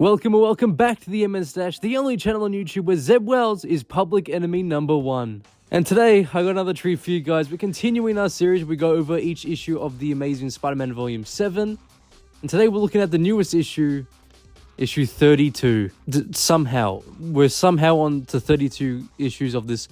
Welcome or welcome back to the MNstash, the only channel on YouTube where Zeb Wells is public enemy #1. And today, I got another treat for you guys. We're continuing our series. We go over each issue of the Amazing Spider-Man Volume 7. And today we're looking at the newest issue, issue 32. We're somehow on to 32 issues of this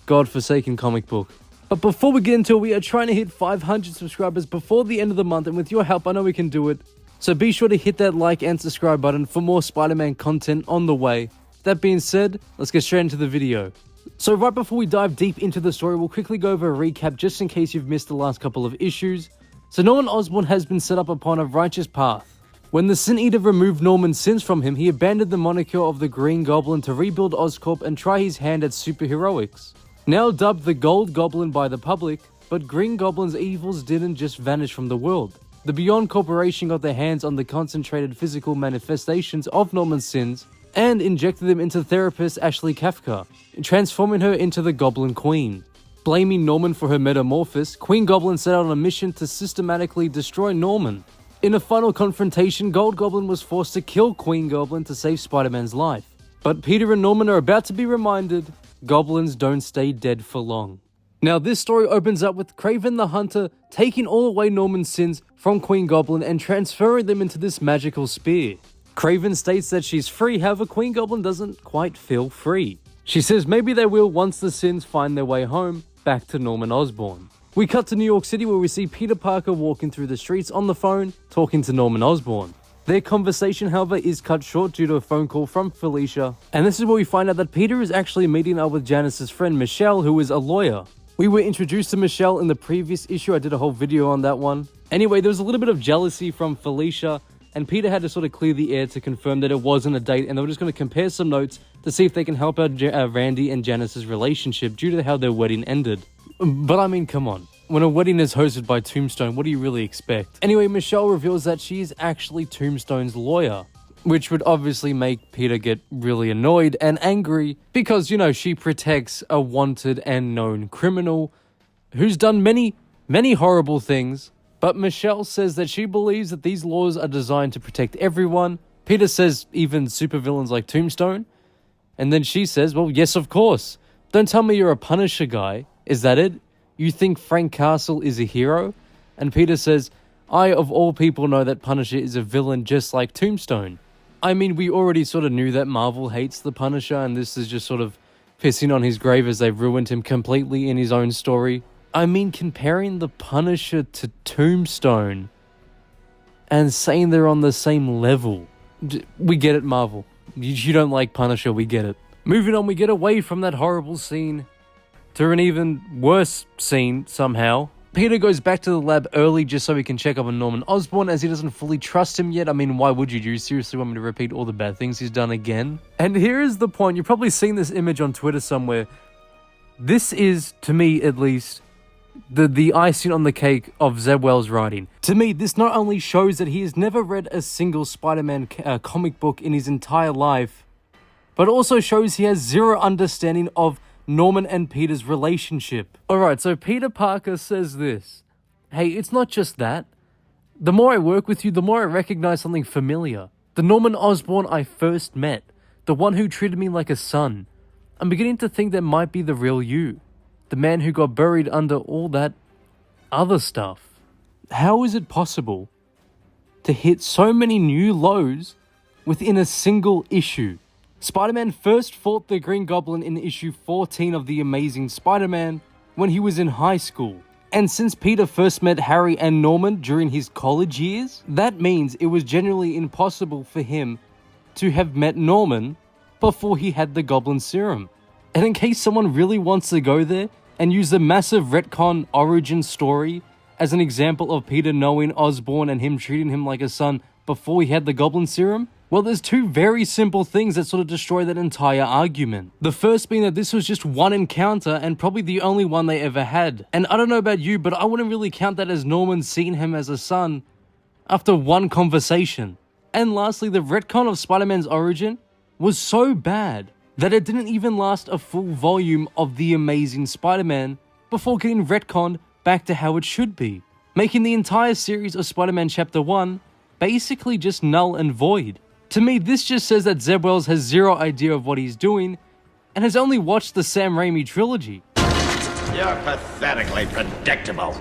godforsaken comic book. But before we get into it, we are trying to hit 500 subscribers before the end of the month. And with your help, I know we can do it. So be sure to hit that like and subscribe button for more Spider-Man content on the way. That being said, let's get straight into the video. So right before we dive deep into the story, we'll quickly go over a recap just in case you've missed the last couple of issues. So Norman Osborn has been set up upon a righteous path. When the Sin Eater removed Norman's sins from him, he abandoned the moniker of the Green Goblin to rebuild Oscorp and try his hand at superheroics. Now dubbed the Gold Goblin by the public, but Green Goblin's evils didn't just vanish from the world. The Beyond Corporation got their hands on the concentrated physical manifestations of Norman's sins and injected them into therapist ASHLEY KAFKA, transforming her into the Goblin Queen. Blaming Norman for her metamorphosis, Queen Goblin set out on a mission to systematically destroy Norman. In a final confrontation, Gold Goblin was forced to kill Queen Goblin to save Spider-Man's life. But Peter and Norman are about to be reminded, goblins don't stay dead for long. Now this story opens up with Kraven the Hunter taking all away Norman's sins from Queen Goblin and transferring them into this magical spear. Kraven states that she's free, however Queen Goblin doesn't quite feel free. She says maybe they will once the sins find their way home, back to Norman Osborn. We cut to New York City where we see Peter Parker walking through the streets on the phone, talking to Norman Osborn. Their conversation, however, is cut short due to a phone call from Felicia. And this is where we find out that Peter is actually meeting up with Janice's friend Michelle, who is a lawyer. We were introduced to Michelle in the previous issue. I did a whole video on that one. Anyway, there was a little bit of jealousy from Felicia, and Peter had to sort of clear the air to confirm that it wasn't a date, and they were just going to compare some notes to see if they can help out Randy and Janice's relationship due to how their wedding ended. But I mean, come on. When a wedding is hosted by Tombstone, what do you really expect? Anyway, Michelle reveals that she is actually Tombstone's lawyer, which would obviously make Peter get really annoyed and angry because, you know, she protects a wanted and known criminal who's done many horrible things. But Michelle says that she believes that these laws are designed to protect everyone. Peter says even supervillains like Tombstone. And then she says, well, yes, of course. Don't tell me you're a Punisher guy. Is that it? You think Frank Castle is a hero? And Peter says, I, of all people, know that Punisher is a villain just like Tombstone. I mean, we already sort of knew that Marvel hates the Punisher, and this is just sort of pissing on his grave as they've ruined him completely in his own story. I mean, comparing the Punisher to Tombstone and saying they're on the same level. We get it, Marvel. You don't like Punisher, we get it. Moving on, we get away from that horrible scene to an even worse scene somehow. Peter goes back to the lab early just so he can check up on Norman Osborn as he doesn't fully trust him yet. I mean, why would you? Do you seriously want me to repeat all the bad things he's done again? And here is the point. You've probably seen this image on Twitter somewhere. This is, to me at least, the icing on the cake of Zeb Wells' writing. To me, this not only shows that he has never read a single Spider-Man comic book in his entire life, but also shows he has zero understanding of Norman and Peter's relationship. Alright, so Peter Parker says this. Hey, it's not just that. The more I work with you, the more I recognize something familiar. The Norman Osborn I first met. The one who treated me like a son. I'm beginning to think that might be the real you. The man who got buried under all that other stuff. How is it possible to hit so many new lows within a single issue? Spider-Man first fought the Green Goblin in issue 14 of The Amazing Spider-Man when he was in high school. And since Peter first met Harry and Norman during his college years, that means it was genuinely impossible for him to have met Norman before he had the Goblin Serum. And in case someone really wants to go there and use the massive retcon origin story as an example of Peter knowing Osborn and him treating him like a son before he had the Goblin Serum, well, there's two very simple things that sort of destroy that entire argument. The first being that this was just one encounter and probably the only one they ever had. And I don't know about you, but I wouldn't really count that as Norman seeing him as a son after one conversation. And lastly, the retcon of Spider-Man's origin was so bad that it didn't even last a full volume of The Amazing Spider-Man before getting retconned back to how it should be, making the entire series of Spider-Man Chapter 1 basically just null and void. To me, this just says that Zeb Wells has zero idea of what he's doing and has only watched the Sam Raimi trilogy. You're pathetically predictable.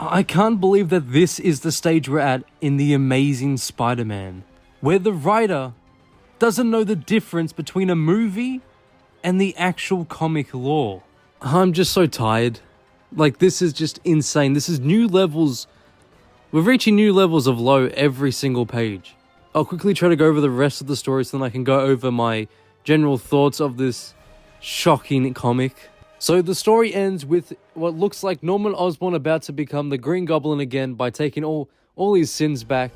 I can't believe that this is the stage we're at in The Amazing Spider-Man, where the writer doesn't know the difference between a movie and the actual comic lore. I'm just so tired. Like, this is just insane. This is new levels. We're reaching new levels of low every single page. I'll quickly try to go over the rest of the story so then I can go over my general thoughts of this shocking comic. So the story ends with what looks like Norman Osborn about to become the Green Goblin again by taking all his sins back.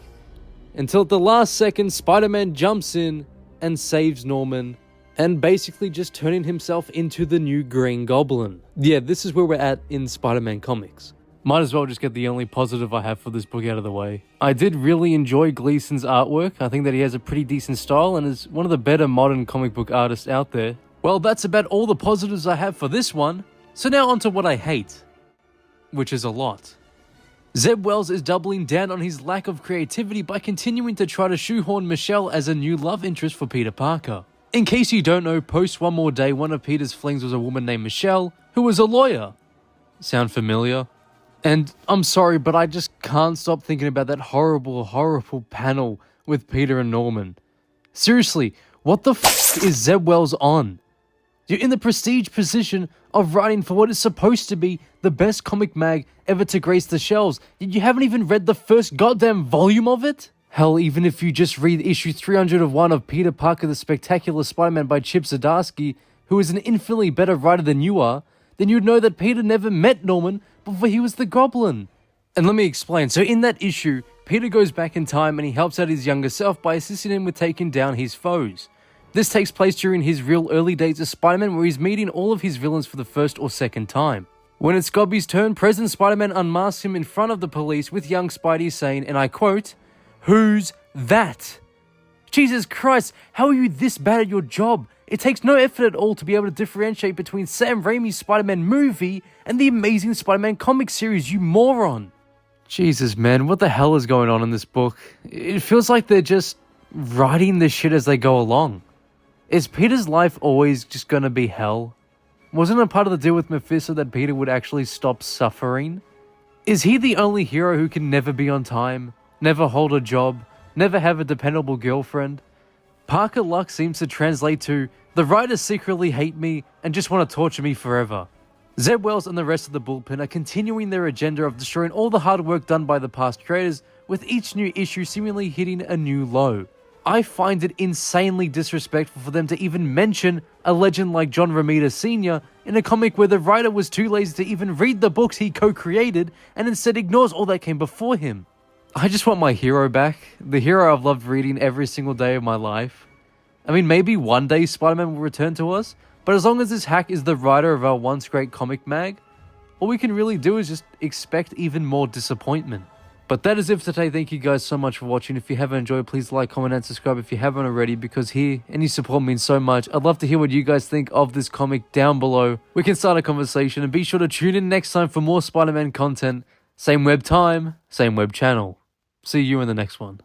Until at the last second, Spider-Man jumps in and saves Norman, and basically just turning himself into the new Green Goblin. Yeah, this is where we're at in Spider-Man comics. Might as well just get the only positive I have for this book out of the way. I did really enjoy Gleason's artwork. I think that he has a pretty decent style and is one of the better modern comic book artists out there. Well, that's about all the positives I have for this one. So now onto what I hate, which is a lot. Zeb Wells is doubling down on his lack of creativity by continuing to try to shoehorn Michelle as a new love interest for Peter Parker. In case you don't know, post One More Day, one of Peter's flings was a woman named Michelle, who was a lawyer. Sound familiar? And I'm sorry, but I just can't stop thinking about that horrible, horrible panel with Peter and Norman. Seriously, what the f*** is Zeb Wells on? You're in the prestige position of writing for what is supposed to be the best comic mag ever to grace the shelves, yet you haven't even read the first goddamn volume of it? Hell, even if you just read issue 301 of Peter Parker the Spectacular Spider-Man by Chip Zdarsky, who is an infinitely better writer than you are, then you'd know that Peter never met Norman before he was the Goblin. And let me explain. So in that issue, Peter goes back in time and he helps out his younger self by assisting him with taking down his foes. This takes place during his real early days as Spider-Man, where he's meeting all of his villains for the first or second time. When it's Gobby's turn, President Spider-Man unmasks him in front of the police with young Spidey saying, and I quote, "Who's that?" Jesus Christ, how are you this bad at your job? It takes no effort at all to be able to differentiate between Sam Raimi's Spider-Man movie and the Amazing Spider-Man comic series, you moron. Jesus, man, what the hell is going on in this book? It feels like they're just writing this shit as they go along. Is Peter's life always just gonna be hell? Wasn't it part of the deal with Mephisto that Peter would actually stop suffering? Is he the only hero who can never be on time, never hold a job, never have a dependable girlfriend? Parker luck seems to translate to, the writers secretly hate me and just want to torture me forever. Zeb Wells and the rest of the bullpen are continuing their agenda of destroying all the hard work done by the past creators, with each new issue seemingly hitting a new low. I find it insanely disrespectful for them to even mention a legend like John Romita Sr. in a comic where the writer was too lazy to even read the books he co-created and instead ignores all that came before him. I just want my hero back, the hero I've loved reading every single day of my life. I mean, maybe one day Spider-Man will return to us, but as long as this hack is the writer of our once great comic mag, all we can really do is just expect even more disappointment. But that is it for today. Thank you guys so much for watching. If you have enjoyed, please like, comment, and subscribe if you haven't already, because here, any support means so much. I'd love to hear what you guys think of this comic down below. We can start a conversation, and be sure to tune in next time for more Spider-Man content. Same web time, same web channel. See you in the next one.